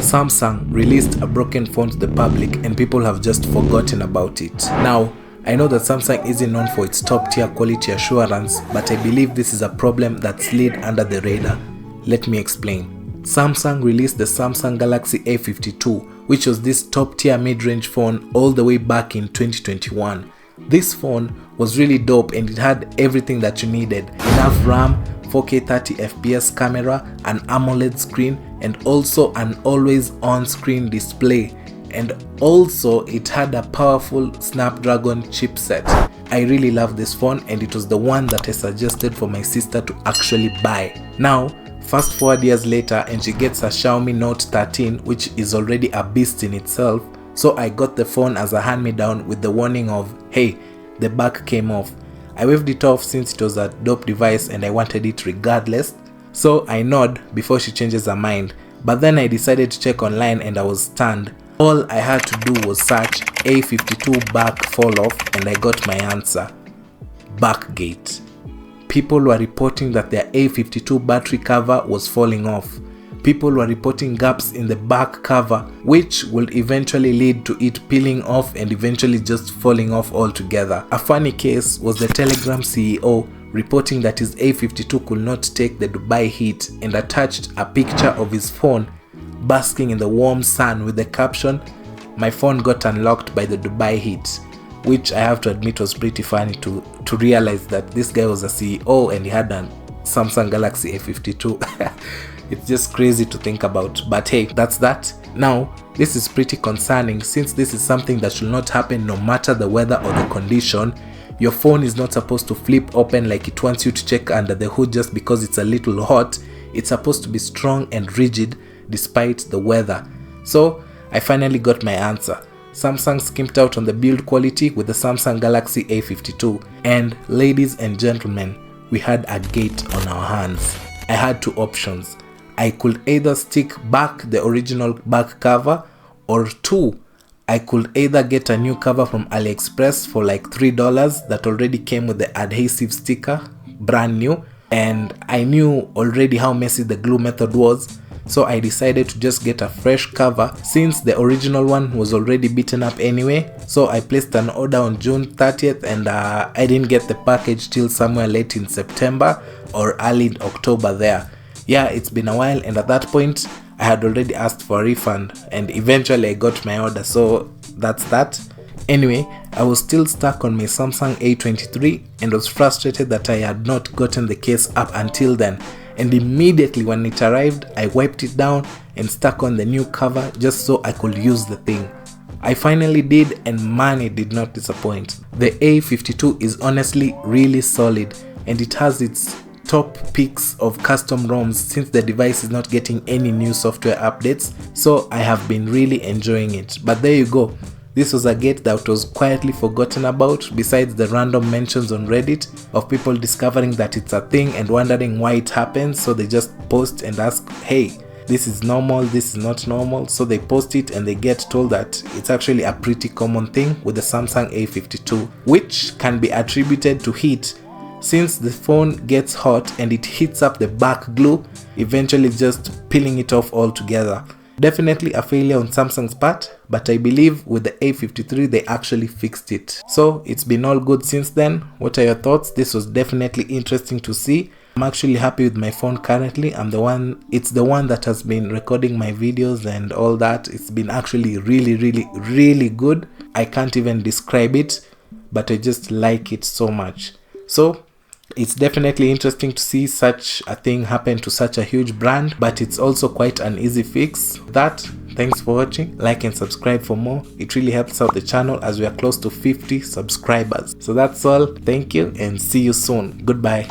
Samsung released a broken phone to the public and people have just forgotten about it. Now, I know that Samsung isn't known for its top tier quality assurance, but I believe this is a problem that slid under the radar. Let me explain. Samsung released the Samsung Galaxy A52, which was this top tier mid-range phone all the way back in 2021. This phone was really dope and it had everything that you needed. Enough RAM, 4K 30fps camera, an AMOLED screen, and also an always on screen display. And also it had a powerful Snapdragon chipset. I really love this phone and it was the one that I suggested for my sister to actually buy. Now, fast forward years later and she gets a Xiaomi Note 13, which is already a beast in itself. So I got the phone as a hand-me-down with the warning of, hey, the back came off. I waved it off since it was a dope device and I wanted it regardless. So I nod before she changes her mind. But then I decided to check online and I was stunned. All I had to do was search A52 back fall off and I got my answer. Backgate. People were reporting that their A52 battery cover was falling off. People were reporting gaps in the back cover, which will eventually lead to it peeling off and eventually just falling off altogether. A funny case was the Telegram CEO reporting that his A52 could not take the Dubai heat and attached a picture of his phone basking in the warm sun with the caption, "My phone got unlocked by the Dubai heat," which I have to admit was pretty funny to realize that this guy was a CEO and he had a Samsung Galaxy A52. It's just crazy to think about, but hey, that's that. Now, this is pretty concerning since this is something that should not happen no matter the weather or the condition. Your phone is not supposed to flip open like it wants you to check under the hood just because it's a little hot. It's supposed to be strong and rigid despite the weather. So, I finally got my answer. Samsung skimped out on the build quality with the Samsung Galaxy A52. And ladies and gentlemen, we had a gate on our hands. I had two options. I could either stick back the original back cover, or two, I could either get a new cover from AliExpress for like $3 that already came with the adhesive sticker, brand new, and I knew already how messy the glue method was, so I decided to just get a fresh cover since the original one was already beaten up anyway. So I placed an order on June 30th and I didn't get the package till somewhere late in September or early October there. Yeah, it's been a while and at that point I had already asked for a refund and eventually I got my order, so that's that. Anyway, I was still stuck on my Samsung A23 and was frustrated that I had not gotten the case up until then, and immediately when it arrived I wiped it down and stuck on the new cover just so I could use the thing. I finally did and man, it did not disappoint. The A52 is honestly really solid and it has its top picks of custom ROMs since the device is not getting any new software updates, so I have been really enjoying it. But there you go, this was a gate that was quietly forgotten about besides the random mentions on Reddit of people discovering that it's a thing and wondering why it happens, so they just post and ask, hey, this is normal, this is not normal, so they post it and they get told that it's actually a pretty common thing with the Samsung A52, which can be attributed to heat. Since the phone gets hot and it heats up the back glue, eventually just peeling it off altogether. Definitely a failure on Samsung's part, but I believe with the A53 they actually fixed it. So it's been all good since then. What are your thoughts? This was definitely interesting to see. I'm actually happy with my phone currently. It's the one that has been recording my videos and all that. It's been actually really good. I can't even describe it, but I just like it so much. So it's definitely interesting to see such a thing happen to such a huge brand, but it's also quite an easy fix. Thanks for watching. Like and subscribe for more. It really helps out the channel as we are close to 50 subscribers. So that's all. Thank you and see you soon. Goodbye.